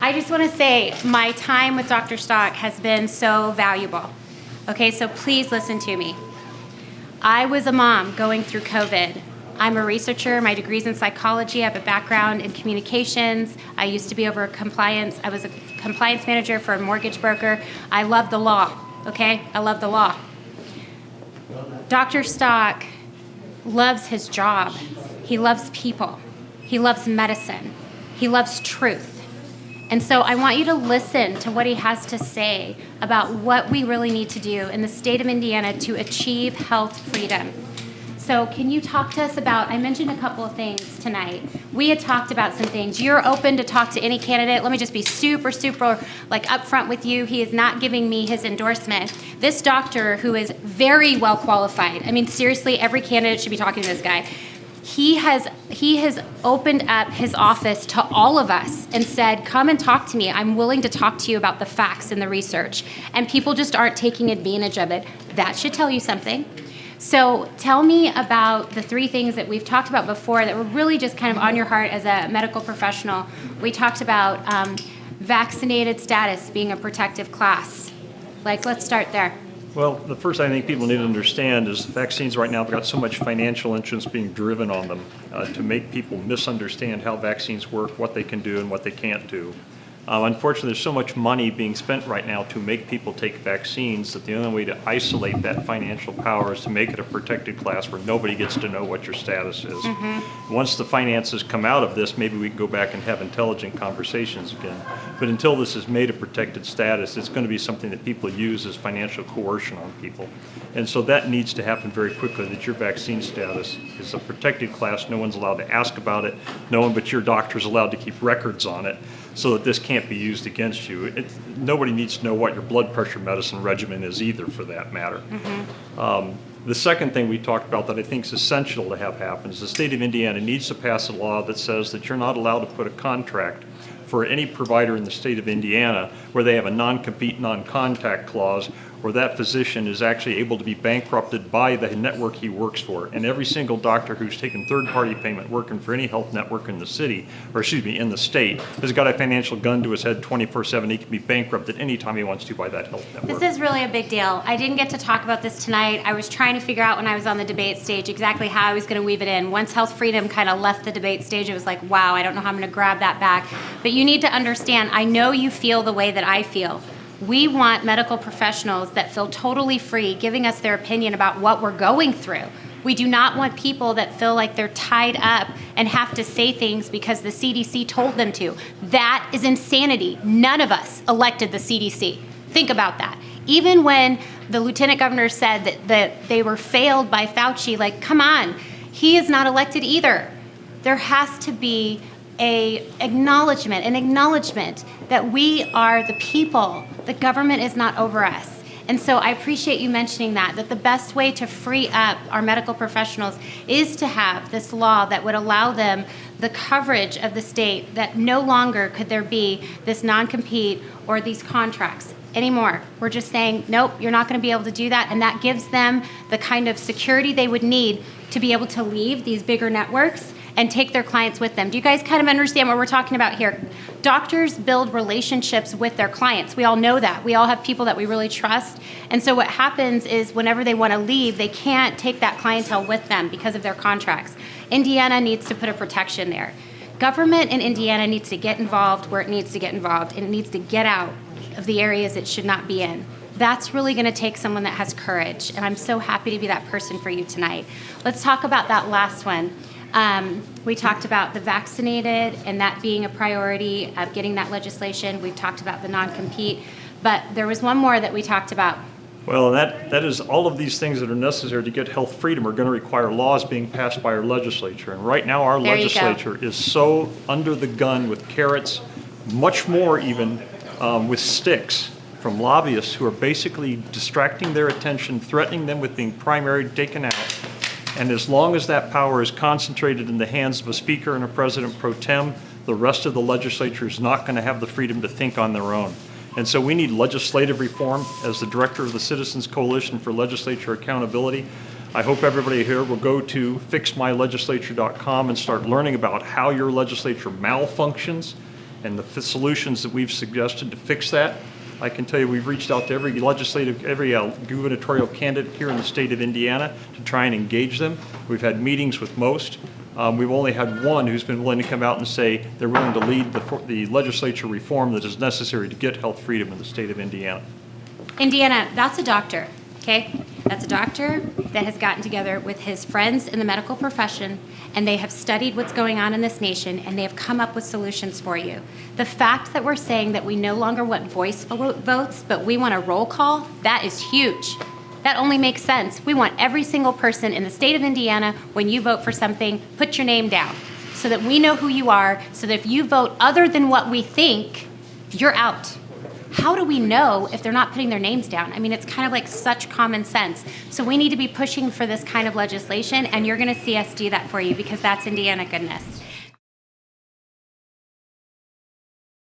I just want to say my time with Dr. Stock has been so valuable. Okay, so please listen to me. I was a mom going through COVID. I'm a researcher. My degree's in psychology. I have a background in communications. I used to be over compliance. I was a compliance manager for a mortgage broker. I love the law, okay? I love the law. Dr. Stock loves his job. He loves people. He loves medicine. He loves truth. And so I want you to listen to what he has to say about what we really need to do in the state of Indiana to achieve health freedom. So can you talk to us about, I mentioned a couple of things tonight. We had talked about some things. You're open to talk to any candidate. Let me just be super like upfront with you. He is not giving me his endorsement. This doctor, who is very well qualified, I mean, seriously, every candidate should be talking to this guy. He has opened up his office to all of us and said, come and talk to me. I'm willing to talk to you about the facts and the research. And people just aren't taking advantage of it. That should tell you something. So tell me about the three things that we've talked about before that were really just kind of on your heart as a medical professional. We talked about vaccinated status being a protective class. Let's start there. Well, the first I think people need to understand is vaccines right now have got so much financial interest being driven on them to make people misunderstand how vaccines work, what they can do and what they can't do. Unfortunately, there's so much money being spent right now to make people take vaccines that the only way to isolate that financial power is to make it a protected class where nobody gets to know what your status is. Mm-hmm. Once the finances come out of this, maybe we can go back and have intelligent conversations again. But until this is made a protected status, it's going to be something that people use as financial coercion on people. And so that needs to happen very quickly, that your vaccine status is a protected class. No one's allowed to ask about it. No one but your doctor is allowed to keep records on it, so that this can't be used against you. Nobody needs to know what your blood pressure medicine regimen is either, for that matter. Mm-hmm. The second thing we talked about that I think is essential to have happen is the state of Indiana needs to pass a law that says that you're not allowed to put a contract for any provider in the state of Indiana where they have a non-compete, non-contact clause, where that physician is actually able to be bankrupted by the network he works for. And every single doctor who's taken third-party payment working for any health network in the city, or excuse me, in the state, has got a financial gun to his head 24/7. He can be bankrupted anytime he wants to by that health network. This is really a big deal. I didn't get to talk about this tonight. I was trying to figure out when I was on the debate stage exactly how I was going to weave it in. Once health freedom kind of left the debate stage, it was like, wow, I don't know how I'm going to grab that back. But you need to understand, I know you feel the way that I feel. We want medical professionals that feel totally free, giving us their opinion about what we're going through. We do not want people that feel like they're tied up and have to say things because the CDC told them to. That is insanity. None of us elected the CDC. Think about that. Even when the lieutenant governor said that they were failed by Fauci, come on, he is not elected either. There has to be an acknowledgement that we are the people. The government is not over us. And so I appreciate you mentioning that the best way to free up our medical professionals is to have this law that would allow them the coverage of the state, that no longer could there be this non-compete or these contracts anymore. We're just saying, nope, you're not going to be able to do that. And that gives them the kind of security they would need to be able to leave these bigger networks and take their clients with them. Do you guys kind of understand what we're talking about here? Doctors build relationships with their clients. We all know that. We all have people that we really trust. And so what happens is whenever they want to leave, they can't take that clientele with them because of their contracts. Indiana needs to put a protection there. Government in Indiana needs to get involved where it needs to get involved, and it needs to get out of the areas it should not be in. That's really going to take someone that has courage, and I'm so happy to be that person for you tonight. Let's talk about that last one. We talked about the vaccinated and that being a priority of getting that legislation. We've talked about the non-compete, but there was one more that we talked about. Well, that is all of these things that are necessary to get health freedom are going to require laws being passed by our legislature. And right now our legislature is so under the gun with carrots, much more even with sticks from lobbyists who are basically distracting their attention, threatening them with being primary taken out. And as long as that power is concentrated in the hands of a speaker and a president pro tem, the rest of the legislature is not going to have the freedom to think on their own. And so we need legislative reform. As the director of the Citizens Coalition for Legislature Accountability, I hope everybody here will go to fixmylegislature.com and start learning about how your legislature malfunctions and the solutions that we've suggested to fix that. I can tell you we've reached out to every gubernatorial candidate here in the state of Indiana to try and engage them. We've had meetings with most. We've only had one who's been willing to come out and say they're willing to lead the legislature reform that is necessary to get health freedom in the state of Indiana. Indiana, that's a doctor, okay? That's a doctor that has gotten together with his friends in the medical profession, and they have studied what's going on in this nation, and they have come up with solutions for you. The fact that we're saying that we no longer want voice votes, but we want a roll call, that is huge. That only makes sense. We want every single person in the state of Indiana, when you vote for something, put your name down so that we know who you are, so that if you vote other than what we think, you're out. How do we know if they're not putting their names down? I mean, it's kind of like such common sense. So we need to be pushing for this kind of legislation, and you're going to see us do that for you because that's Indiana goodness.